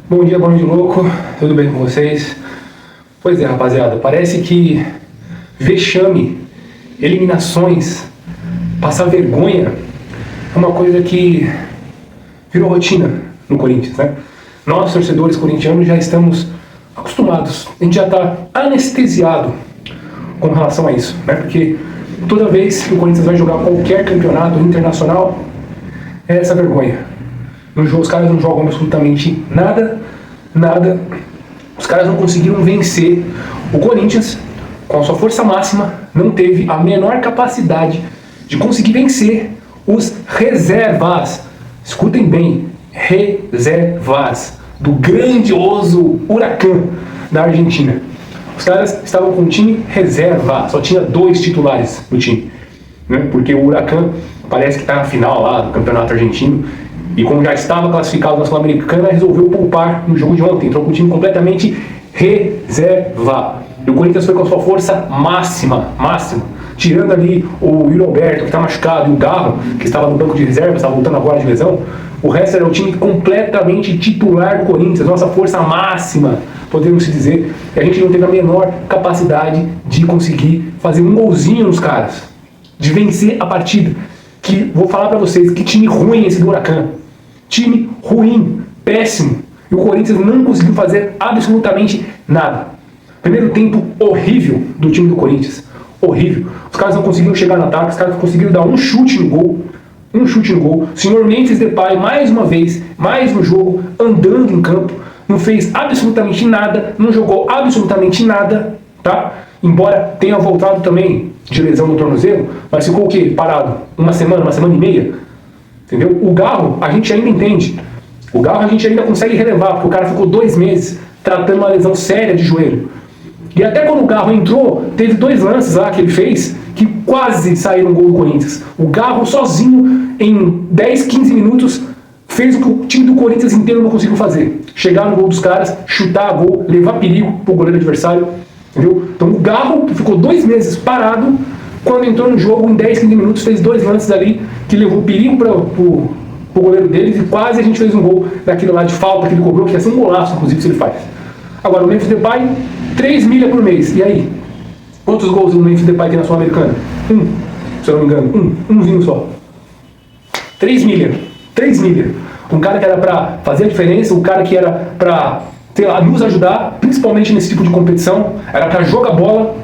Bom dia, bom dia, louco. Tudo bem com vocês? Pois é, rapaziada, parece que vexame, eliminações, passar vergonha é uma coisa que virou rotina no Corinthians, né? Nós, torcedores corintianos, já estamos acostumados, a gente já está anestesiado com relação a isso, né? Porque toda vez que o Corinthians vai jogar qualquer campeonato internacional, é essa vergonha. No jogo, os caras não jogam absolutamente nada. Os caras não conseguiram vencer o Corinthians com a sua força máxima, não teve a menor capacidade de conseguir vencer os reservas. Escutem bem, reservas do grandioso Huracan da Argentina. Os caras estavam com um time reserva, só tinha 2 titulares no time, né? Porque o Huracan parece que está na final lá do campeonato argentino. E como já estava classificado na Sul-Americana, resolveu poupar no jogo de ontem. Entrou com o time completamente reserva. E o Corinthians foi com a sua força máxima. Tirando ali o Yuri Alberto, que está machucado, e o Garro, que estava no banco de reserva, estava voltando agora de lesão. O resto era o time completamente titular do Corinthians. Nossa força máxima, podemos dizer. E a gente não teve a menor capacidade de conseguir fazer um golzinho nos caras. De vencer a partida. Que vou falar pra vocês, que time ruim esse do Huracan. Time ruim, péssimo. E o Corinthians não conseguiu fazer absolutamente nada. Primeiro tempo horrível do time do Corinthians. Horrível. Os caras não conseguiram chegar no ataque, os caras conseguiram dar um chute no gol. O senhor Memphis Depay, mais uma vez, mais no jogo, andando em campo. Não fez absolutamente nada, não jogou absolutamente nada, tá? Embora tenha voltado também de lesão no tornozelo, mas ficou o quê? Parado? Uma semana e meia? Entendeu? O Garro, a gente ainda entende. O Garro a gente ainda consegue relevar, porque o cara ficou 2 meses tratando uma lesão séria de joelho. E até quando o Garro entrou, teve 2 lances lá que ele fez, que quase saíram gol do Corinthians. O Garro sozinho, em 10, 15 minutos, fez o que o time do Corinthians inteiro não conseguiu fazer. Chegar no gol dos caras, chutar a gol, levar perigo pro goleiro adversário. Entendeu? Então o Garro, que ficou 2 meses parado, quando entrou no jogo, em 10, 15 minutos, fez 2 lances ali, que levou perigo pro goleiro deles, e quase a gente fez um gol daquilo lá de falta que ele cobrou, que ia ser um golaço, inclusive, se ele faz. Agora, o Memphis Depay, 3 milha por mês. E aí? Quantos gols o Memphis Depay tem na Sul-Americana? 1, se eu não me engano. Umzinho só. 3 milha. Um cara que era pra fazer a diferença, um cara que era pra, sei lá, nos ajudar, principalmente nesse tipo de competição, era pra jogar bola,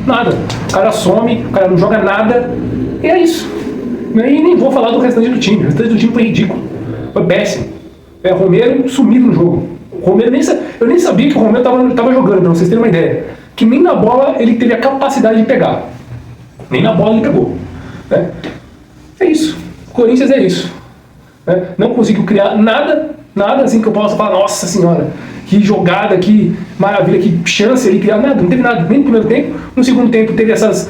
nada. O cara some, o cara não joga nada, e é isso. E nem vou falar do restante do time. O restante do time foi ridículo. Foi péssimo. Romero sumido no jogo. Romero eu nem sabia que o Romero estava jogando, para vocês terem uma ideia. Que nem na bola ele teve a capacidade de pegar. Nem na bola ele pegou. Né? É isso. O Corinthians é isso. Né? Não conseguiu criar nada assim que eu possa falar, nossa senhora, que jogada, que maravilha, que chance ele criar. Nada, não teve nada. Nem no primeiro tempo. No segundo tempo teve esses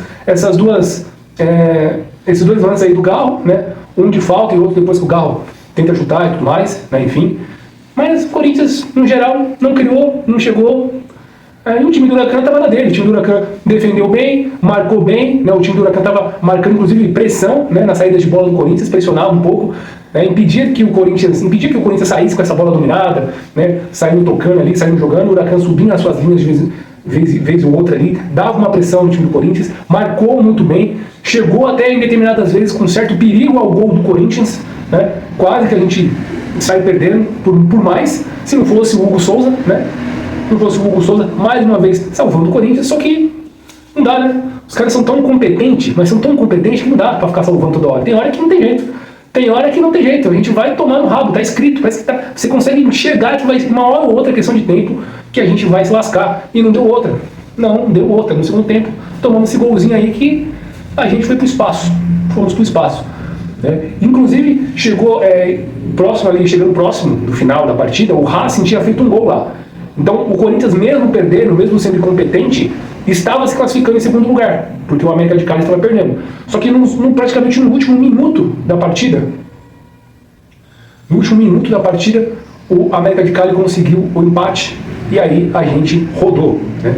2 lances aí do Garro, né? Um de falta e outro depois que o Garro tenta chutar e tudo mais, né? Enfim. Mas o Corinthians, no geral, não criou, não chegou. E o time do Huracan estava na dele. O time do Huracan defendeu bem, marcou bem. Né? O time do Huracan estava marcando, inclusive, pressão, né? Na saída de bola do Corinthians, pressionava um pouco. Né? Impedia que o Corinthians saísse com essa bola dominada, né? Saindo tocando ali, saindo jogando. O Huracan subindo nas suas linhas de vez ou outra ali. Dava uma pressão no time do Corinthians. Marcou muito bem. Chegou até em determinadas vezes com certo perigo ao gol do Corinthians. Né? Quase que a gente sai perdendo por mais, se não fosse o Hugo Souza, né? Se não fosse o Hugo Souza, mais uma vez salvando o Corinthians, só que não dá, né? Os caras são tão competentes, mas são tão competentes que não dá pra ficar salvando toda hora. Tem hora que não tem jeito. A gente vai tomar no rabo, tá escrito, parece que você consegue enxergar que vai uma hora ou outra, questão de tempo, que a gente vai se lascar. E não deu outra. Não deu outra. No segundo tempo, tomamos esse golzinho aí que a gente foi pro espaço. Fomos pro espaço. Né? Inclusive, chegando próximo do final da partida, o Racing tinha feito um gol lá. Então, o Corinthians, mesmo perdendo, mesmo sendo incompetente, estava se classificando em segundo lugar, porque o América de Cali estava perdendo. Só que praticamente no último minuto da partida, o América de Cali conseguiu o empate, e aí a gente rodou. Né?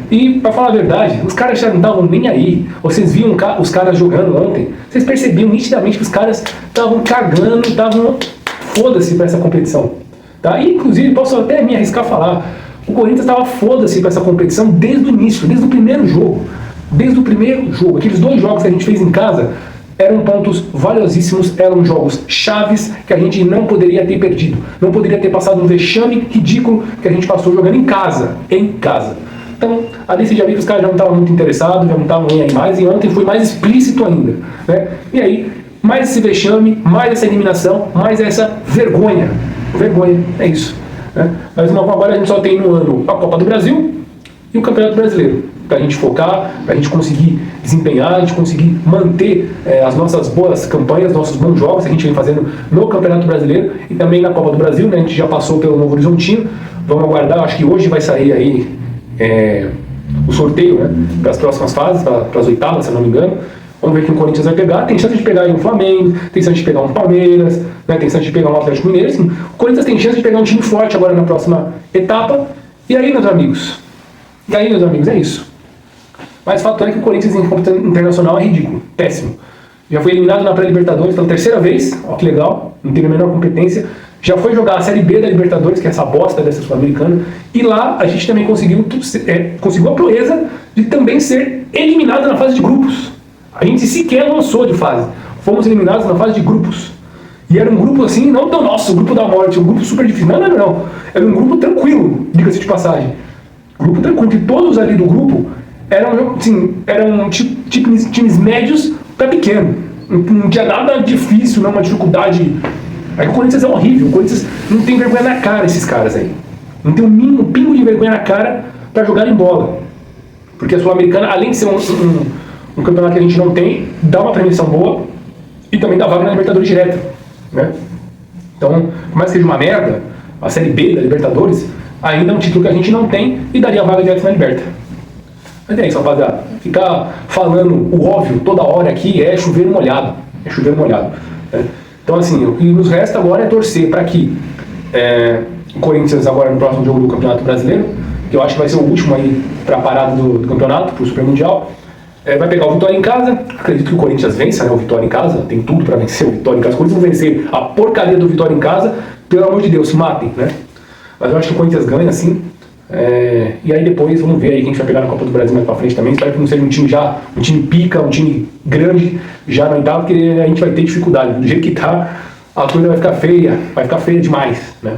E, pra falar a verdade, os caras já não estavam nem aí. Vocês viam os caras jogando ontem, vocês percebiam nitidamente que os caras estavam cagando, estavam foda-se pra essa competição. Tá? E, inclusive, posso até me arriscar a falar, o Corinthians estava foda-se pra essa competição desde o início, desde o primeiro jogo. Desde o primeiro jogo. Aqueles 2 jogos que a gente fez em casa eram pontos valiosíssimos, eram jogos chaves que a gente não poderia ter perdido. Não poderia ter passado um vexame ridículo que a gente passou jogando em casa. Em casa. Então, ali você já viu que os caras já não estavam muito interessados, já não estavam nem aí mais, e ontem foi mais explícito ainda. Né? E aí, mais esse vexame, mais essa eliminação, mais essa vergonha. Vergonha, é isso. Né? Mas agora a gente só tem no ano a Copa do Brasil e o Campeonato Brasileiro. Para a gente focar, para a gente conseguir desempenhar, a gente conseguir manter as nossas boas campanhas, nossos bons jogos que a gente vem fazendo no Campeonato Brasileiro e também na Copa do Brasil, né? A gente já passou pelo Novo Horizontino, vamos aguardar, acho que hoje vai sair aí o sorteio, né? Para as próximas fases, para as oitavas, se eu não me engano. Vamos ver quem o Corinthians vai pegar. Tem chance de pegar aí um Flamengo, tem chance de pegar um Palmeiras, né? Tem chance de pegar um Atlético Mineiro. Assim, o Corinthians tem chance de pegar um time forte agora na próxima etapa. E aí, meus amigos? É isso. Mas o fato é que o Corinthians em competição internacional é ridículo, péssimo. Já foi eliminado na pré-Libertadores pela 3ª vez, ó que legal, não teve a menor competência. Já foi jogar a Série B da Libertadores, que é essa bosta dessa Sul-Americana, e lá a gente também conseguiu a proeza de também ser eliminado na fase de grupos. A gente sequer avançou de fase, fomos eliminados na fase de grupos. E era um grupo assim, não tão nosso, o grupo da morte, um grupo super difícil, não. Era um grupo tranquilo, diga-se de passagem. Um grupo tranquilo, que todos ali do grupo eram times médios para pequeno. Não tinha nada difícil, não, uma dificuldade. Aí o Corinthians é horrível. O Corinthians não tem vergonha na cara, esses caras aí. Não tem um pingo de vergonha na cara para jogar em bola. Porque a Sul-Americana, além de ser um campeonato que a gente não tem, dá uma premiação boa e também dá vaga na Libertadores direta. Né? Então, por mais que seja uma merda, a Série B da Libertadores ainda é um título que a gente não tem e daria vaga direta na Liberta. Mas é isso, rapaziada. Ficar falando o óbvio toda hora aqui é chover molhado. Né? Então, assim, o que nos resta agora é torcer para que o Corinthians, agora no próximo jogo do Campeonato Brasileiro, que eu acho que vai ser o último aí para a parada do campeonato, para o Super Mundial, vai pegar o Vitória em casa. Acredito que o Corinthians vença, né? O Vitória em casa. Tem tudo para vencer o Vitória em casa. Se o Corinthians não vencer a porcaria do Vitória em casa, pelo amor de Deus, se matem, né? Mas eu acho que o Corinthians ganha, sim. E aí depois vamos ver aí quem a gente vai pegar na Copa do Brasil mais pra frente também. Espero que não seja um time pica, um time grande já na oitava, porque a gente vai ter dificuldade. Do jeito que tá, a coisa vai ficar feia demais, né?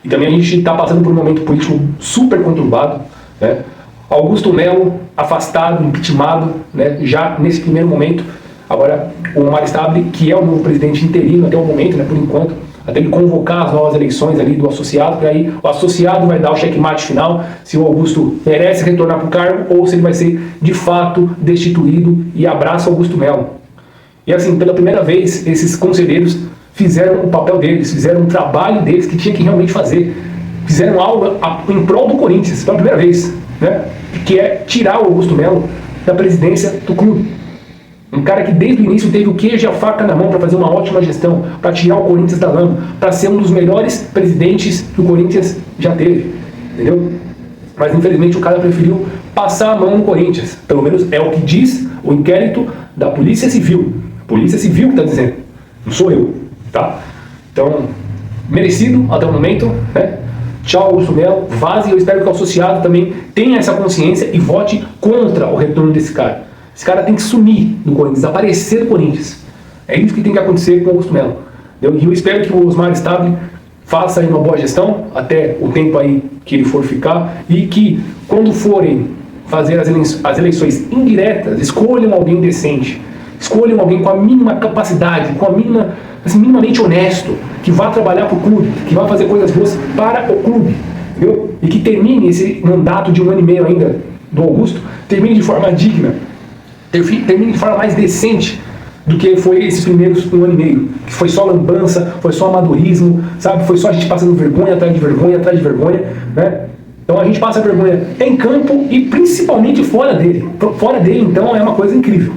E também a gente tá passando por um momento político super conturbado, né? Augusto Melo afastado, impeachmentado, né? Já nesse primeiro momento. Agora o Omar Stabile, que é o novo presidente interino até o momento, né? Por enquanto, até ele convocar as novas eleições ali do associado, para aí o associado vai dar o checkmate final, se o Augusto merece retornar para o cargo ou se ele vai ser de fato destituído, e abraça o Augusto Melo. E assim, pela primeira vez, esses conselheiros fizeram o papel deles, fizeram o trabalho deles que tinha que realmente fazer, fizeram algo em prol do Corinthians, pela primeira vez, né? Que é tirar o Augusto Melo da presidência do clube. Um cara que desde o início teve o queijo e a faca na mão para fazer uma ótima gestão, para tirar o Corinthians da lama, para ser um dos melhores presidentes que o Corinthians já teve, entendeu? Mas infelizmente o cara preferiu passar a mão no Corinthians. Pelo menos é o que diz o inquérito da Polícia Civil. Polícia Civil que está dizendo, não sou eu, tá? Então, merecido até o momento, né? Tchau, Augusto Melo, vaze. Eu espero que o associado também tenha essa consciência e vote contra o retorno desse cara. Esse cara tem que sumir do Corinthians, desaparecer do Corinthians. É isso que tem que acontecer com o Augusto Melo. E eu espero que o Osmar Stabile faça aí uma boa gestão, até o tempo aí que ele for ficar, e que quando forem fazer as eleições indiretas, escolham alguém decente, escolham alguém com a mínima capacidade, com a mínima, assim, minimamente honesto, que vá trabalhar para o clube, que vá fazer coisas boas para o clube, entendeu? E que termine esse mandato de 1 ano e meio ainda do Augusto, termine de forma digna, termine de forma mais decente do que foi esses primeiros 1 ano e meio, que foi só lambança, foi só amadorismo, sabe? Foi só a gente passando vergonha atrás de vergonha, né? Então a gente passa vergonha em campo e principalmente fora dele. Fora dele, então, é uma coisa incrível.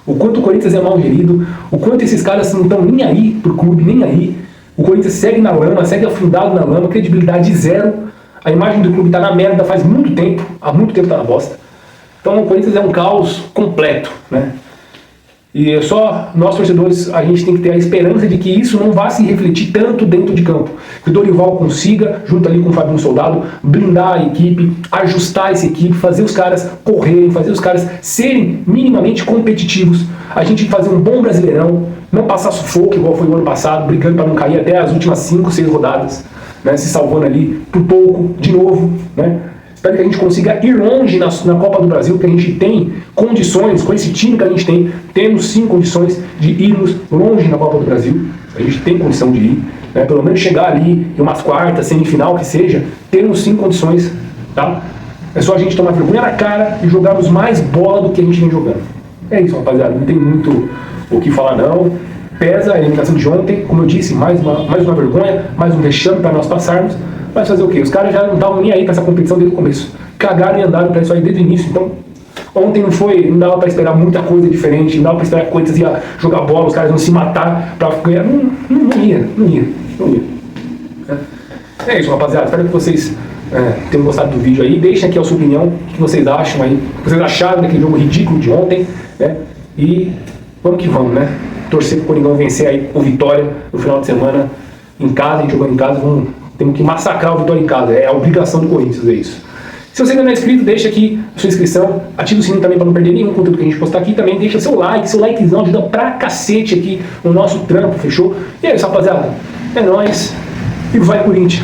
O quanto o Corinthians é mal gerido, o quanto esses caras não estão nem aí pro clube, nem aí. O Corinthians segue na lama, segue afundado na lama, credibilidade zero. A imagem do clube tá na merda faz muito tempo, há muito tempo tá na bosta. Então o Corinthians é um caos completo, né? E é só nós torcedores, a gente tem que ter a esperança de que isso não vá se refletir tanto dentro de campo. Que o Dorival consiga, junto ali com o Fabinho Soldado, blindar a equipe, ajustar essa equipe, fazer os caras correrem, fazer os caras serem minimamente competitivos. A gente fazer um bom Brasileirão, não passar sufoco igual foi o ano passado, brigando para não cair até as últimas 5, 6 rodadas, né, se salvando ali por pouco, de novo, né? Espero que a gente consiga ir longe na Copa do Brasil, que a gente tem condições, com esse time que a gente tem, temos sim condições de irmos longe na Copa do Brasil. A gente tem condição de ir, né? Pelo menos chegar ali em umas quartas, semifinal que seja, temos sim condições, tá? É só a gente tomar vergonha na cara e jogarmos mais bola do que a gente vem jogando. É isso, rapaziada, não tem muito o que falar não. Pesa a eliminação de ontem, como eu disse, mais uma vergonha, mais um vexame para nós passarmos. Mas fazer o quê? Os caras já não estavam nem aí para essa competição desde o começo. Cagaram e andaram para isso aí desde o início. Então, ontem não dava para esperar muita coisa diferente, não dava para esperar que o Corinthians ia jogar bola, os caras iam se matar para ganhar. Não ia. É isso, rapaziada. Espero que vocês tenham gostado do vídeo aí. Deixem aqui a sua opinião, o que vocês acham aí, o que vocês acharam daquele jogo ridículo de ontem, né? E vamos que vamos, né? Torcer pro Coringão vencer aí com vitória no final de semana em casa, a gente jogando em casa, temos que massacrar o Vitória em casa, é a obrigação do Corinthians, é isso. Se você ainda não é inscrito, deixa aqui a sua inscrição, ativa o sininho também para não perder nenhum conteúdo que a gente postar aqui, também deixa seu likezão ajuda pra cacete aqui no nosso trampo, fechou? E é isso, rapaziada, é nóis, e vai Corinthians!